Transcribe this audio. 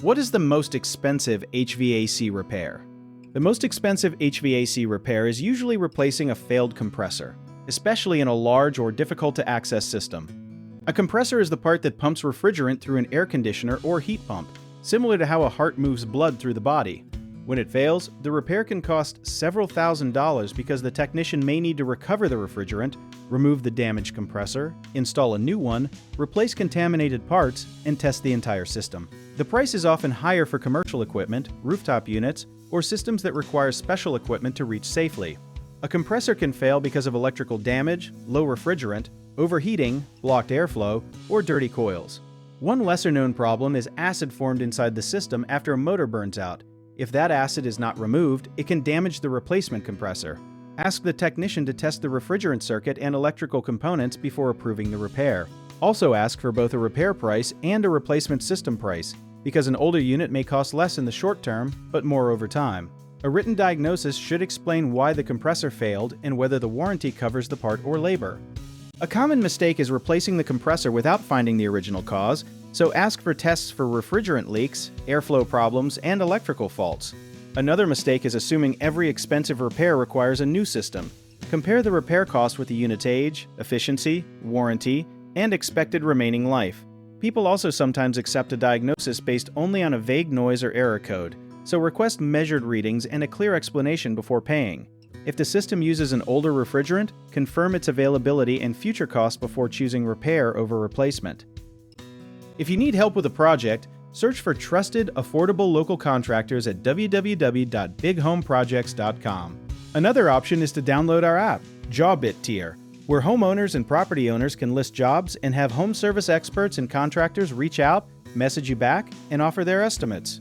What is the most expensive HVAC repair? The most expensive HVAC repair is usually replacing a failed compressor, especially in a large or difficult-to-access system. A compressor is the part that pumps refrigerant through an air conditioner or heat pump, similar to how a heart moves blood through the body. When it fails, the repair can cost several $1,000s because the technician may need to recover the refrigerant, remove the damaged compressor, install a new one, replace contaminated parts, and test the entire system. The price is often higher for commercial equipment, rooftop units, or systems that require special equipment to reach safely. A compressor can fail because of electrical damage, low refrigerant, overheating, blocked airflow, or dirty coils. One lesser-known problem is acid formed inside the system after a motor burns out. If that acid is not removed, it can damage the replacement compressor. Ask the technician to test the refrigerant circuit and electrical components before approving the repair. Also ask for both a repair price and a replacement system price, because an older unit may cost less in the short term, but more over time. A written diagnosis should explain why the compressor failed and whether the warranty covers the part or labor. A common mistake is replacing the compressor without finding the original cause, so ask for tests for refrigerant leaks, airflow problems, and electrical faults. Another mistake is assuming every expensive repair requires a new system. Compare the repair cost with the unit's age, efficiency, warranty, and expected remaining life. People also sometimes accept a diagnosis based only on a vague noise or error code, so request measured readings and a clear explanation before paying. If the system uses an older refrigerant, confirm its availability and future costs before choosing repair over replacement. If you need help with a project, search for trusted, affordable local contractors at www.bighomeprojects.com. Another option is to download our app, Jobit Tier, where homeowners and property owners can list jobs and have home service experts and contractors reach out, message you back, and offer their estimates.